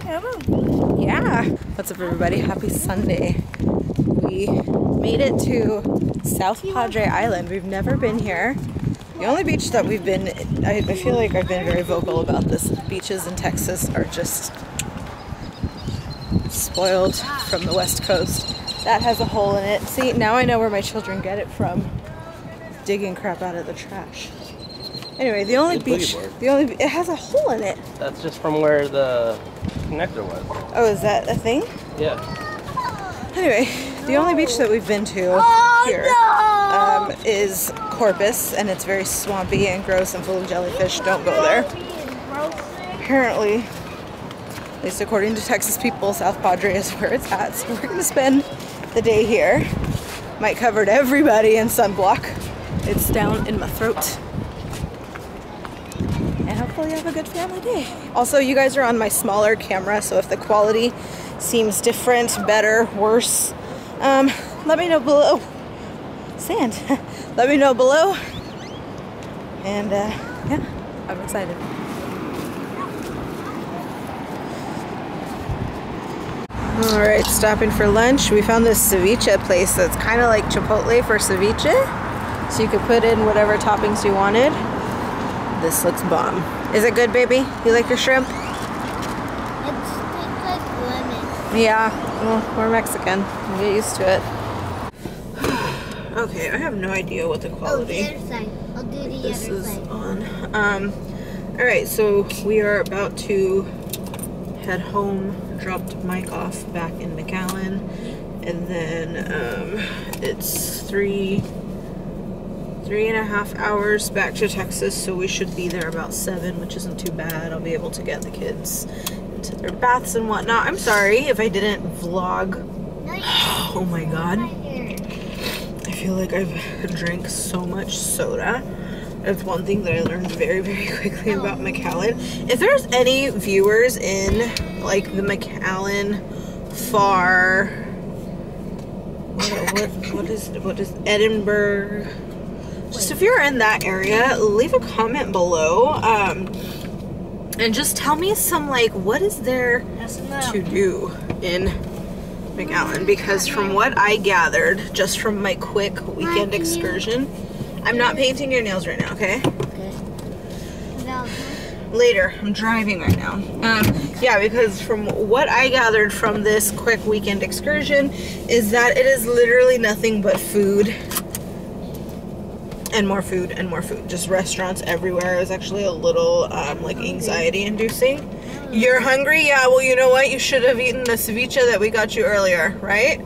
Yeah. What's up, everybody? Happy Sunday. We made it to South Padre Island. We've never been here. The only beach that we've been, I feel like I've been very vocal about this. Beaches in Texas are just spoiled from the West Coast. That has a hole in it. See, now I know where my children get it from. Digging crap out of the trash. Anyway, the only beach, it has a hole in it. That's just from where the connector was. Oh, is that a thing? Yeah. Anyway, the only beach that we've been to here is Corpus, and it's very swampy and gross and full of jellyfish. Don't go there. Apparently, at least according to Texas people, South Padre is where it's at, so we're going to spend the day here. Mike covered everybody in sunblock. It's down in my throat. And hopefully have a good family day. Also, you guys are on my smaller camera, so if the quality seems different, better, worse, let me know below. Sand. Let me know below. And yeah, I'm excited. Alright, stopping for lunch. We found this ceviche place that's kind of like Chipotle for ceviche. So you could put in whatever toppings you wanted. This looks bomb. Is it good, baby? You like your shrimp? It's like lemon. Yeah, well, we're Mexican. We'll get used to it. Okay, I have no idea what the quality. Oh, the other side. I'll do the this other is side. on. Alright, so we are about to head home. Dropped Mike off back in McAllen. And then it's 3.5 hours back to Texas, so we should be there about 7, which isn't too bad. I'll be able to get the kids into their baths and whatnot. I'm sorry if I didn't vlog. Oh my god. I feel like I've drank so much soda. That's one thing that I learned very, very quickly about McAllen. If there's any viewers in like the McAllen far, what is Edinburgh? Just if you're in that area, leave a comment below, and just tell me some, like, what is there to do in McAllen? Because from what I gathered, just from my quick weekend excursion, I'm not painting your nails right now, okay? Okay. Later, I'm driving right now. Yeah, because from what I gathered from this quick weekend excursion is that it is literally nothing but food. And more food and more food. Just restaurants everywhere. It was actually a little like anxiety inducing. You're hungry? Yeah, well, you know what? You should have eaten the ceviche that we got you earlier, right?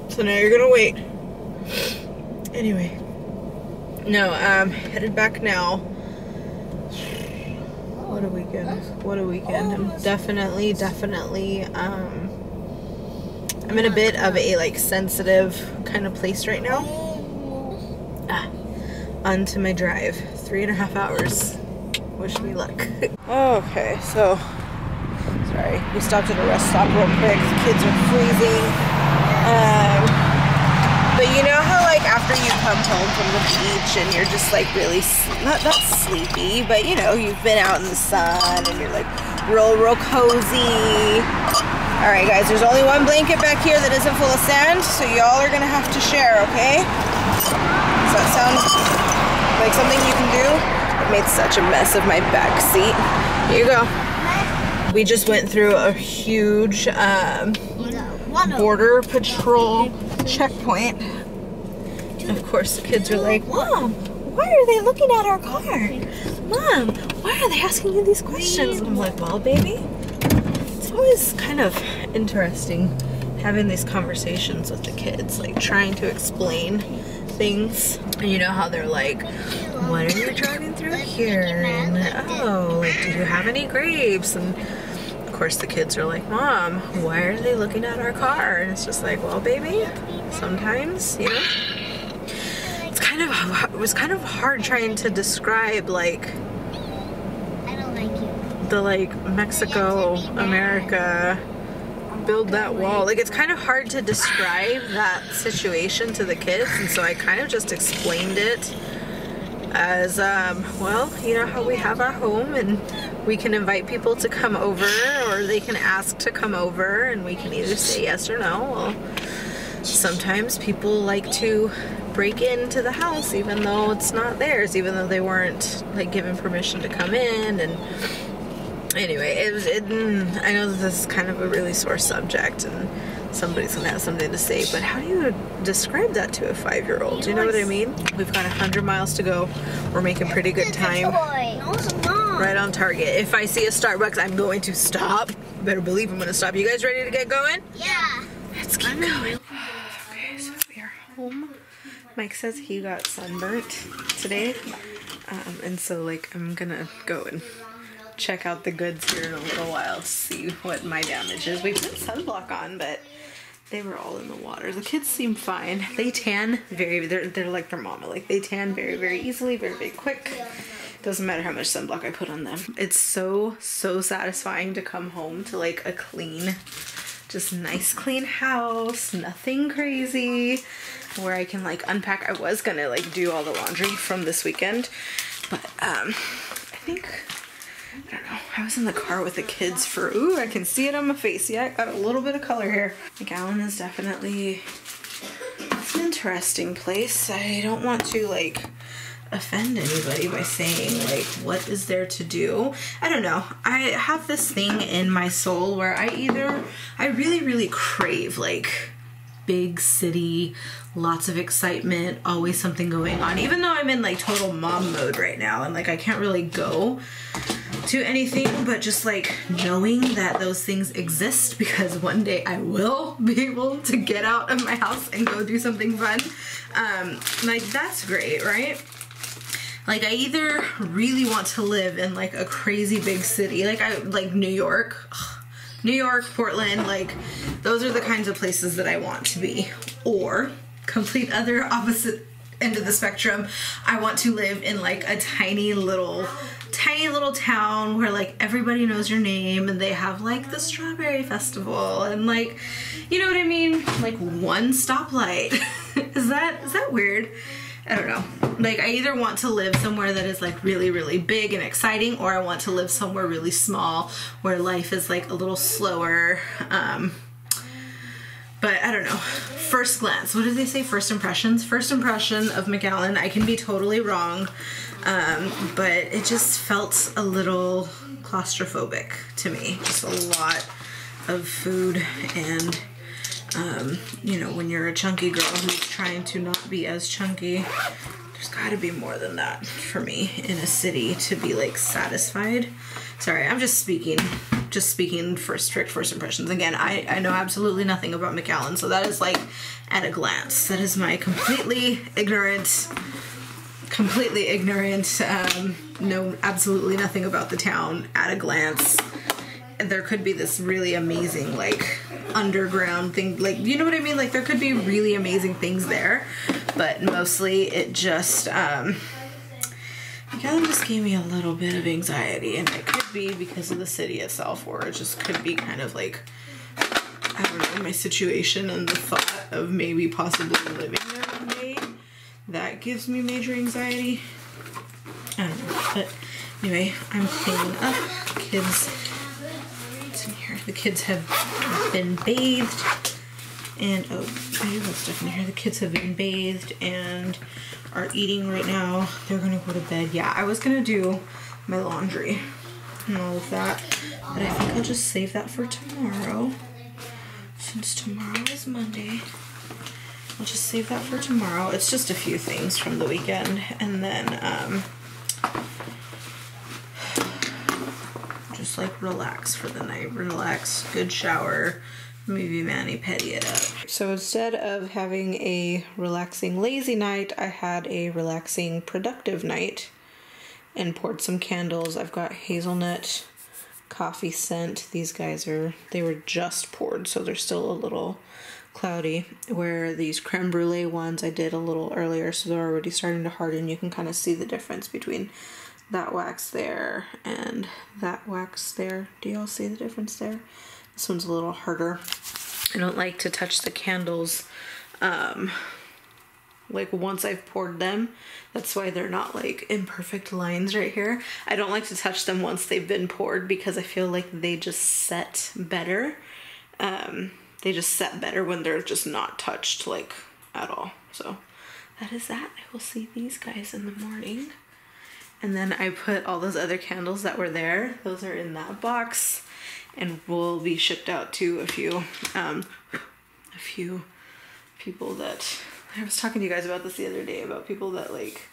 So now you're gonna wait. Anyway. No, headed back now. What a weekend. What a weekend. I'm definitely, I'm in a bit of a like sensitive kind of place right now. Onto my drive. 3.5 hours. Wish me luck. Okay, so sorry, we stopped at a rest stop real quick. The kids are freezing. But you know how like after you come home from the beach and you're just like really not sleepy, but you know you've been out in the sun and you're like real cozy. All right, guys, there's only one blanket back here that isn't full of sand, so y'all are gonna have to share, okay? Does that sound like something you can do? I made such a mess of my back seat. Here you go. We just went through a huge border patrol checkpoint. And of course, the kids are like, Mom, why are they looking at our car? Mom, why are they asking you these questions? And I'm like, well, baby, it's always kind of interesting having these conversations with the kids, like trying to explain things. And you know how they're like, what are you driving through here? And oh, like, do you have any grapes? And of course the kids are like, Mom, why are they looking at our car? And it's just like, well, baby, sometimes, you know, it was kind of hard trying to describe like the like Mexico, America, build that wall. Like, it's kind of hard to describe that situation to the kids, and so I kind of just explained it as well, you know how we have our home and we can invite people to come over, or they can ask to come over, and we can either say yes or no. Well, sometimes people like to break into the house even though it's not theirs, even though they weren't like given permission to come in. And anyway, I know that this is kind of a really sore subject and somebody's gonna have something to say, but how do you describe that to a 5-year-old? You know what I mean? We've got 100 miles to go. We're making pretty good time. Right on target. If I see a Starbucks, I'm going to stop. Better believe I'm gonna stop. You guys ready to get going? Yeah. Let's keep going. Okay, so we are home. Mike says he got sunburnt today, and so like I'm gonna go and check out the goods here in a little while to see what my damage is. We put sunblock on, but they were all in the water. The kids seem fine. They tan they're like their mama. Like they tan very, very easily, very, very quick. Doesn't matter how much sunblock I put on them. It's so satisfying to come home to like a clean, just nice clean house, nothing crazy, where I can like unpack. I was gonna like do all the laundry from this weekend, but I think, I don't know, I was in the car with the kids for, ooh, I can see it on my face. Yeah, I got a little bit of color here. McAllen is definitely, it's an interesting place. I don't want to like offend anybody by saying like what is there to do. I don't know. I have this thing in my soul where I really crave like big city, lots of excitement, always something going on, even though I'm in like total mom mode right now and like I can't really go to anything, but just like knowing that those things exist, because one day I will be able to get out of my house and go do something fun. Like that's great, right? Like I either really want to live in like a crazy big city, like New York, Portland, like those are the kinds of places that I want to be, or complete other opposite end of the spectrum, I want to live in like a tiny little town where like everybody knows your name and they have like the strawberry festival and like, you know what I mean? Like one stoplight. Is that weird? I don't know. Like I either want to live somewhere that is like really big and exciting, or I want to live somewhere really small where life is like a little slower. But I don't know. First glance, what did they say? First impressions? First impression of McAllen. I can be totally wrong, but it just felt a little claustrophobic to me. Just a lot of food and, you know, when you're a chunky girl who's trying to not be as chunky, there's gotta be more than that for me in a city to be like satisfied. Sorry, I'm just speaking for strict first impressions. Again, I know absolutely nothing about McAllen, so that is like at a glance. That is my completely ignorant, know absolutely nothing about the town at a glance. There could be this really amazing like underground thing, like, you know what I mean? Like there could be really amazing things there, but mostly it just, McAllen just gave me a little bit of anxiety, and it could be because of the city itself, or it just could be kind of like, I don't know, my situation and the thought of maybe possibly living there one day. That gives me major anxiety. I don't know, but anyway, I'm cleaning up. Kids, what's in here? The kids have been bathed, and oh, I do have stuff in here. The kids have been bathed and are eating right now. They're gonna go to bed. Yeah, I was gonna do my laundry and all of that, but I think I'll just save that for tomorrow. Since tomorrow is Monday, I'll just save that for tomorrow. It's just a few things from the weekend, and then just like relax for the night. Relax, good shower, maybe mani-pedi it up. So instead of having a relaxing lazy night, I had a relaxing productive night and poured some candles. I've got hazelnut coffee scent. These guys they were just poured, so they're still a little cloudy, where these creme brulee ones I did a little earlier, so they're already starting to harden. You can kind of see the difference between that wax there and that wax there. Do y'all see the difference there? This one's a little harder. I don't like to touch the candles like once I've poured them. That's why they're not like in perfect lines right here. I don't like to touch them once they've been poured because I feel like they just set better. They just set better when they're just not touched like at all. So that is that. I will see these guys in the morning. And then I put all those other candles that were there. Those are in that box and will be shipped out to a few people that I was talking to you guys about this the other day, about people that like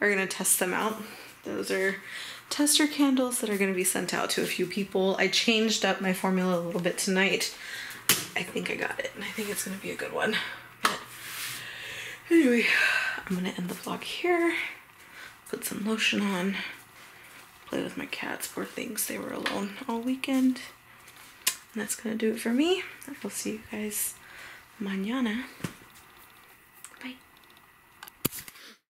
are gonna test them out. Those are tester candles that are gonna be sent out to a few people. I changed up my formula a little bit tonight. I think I got it and I think it's gonna be a good one. But anyway, I'm gonna end the vlog here. Put some lotion on, play with my cats, poor things, they were alone all weekend. And that's gonna do it for me. I will see you guys mañana.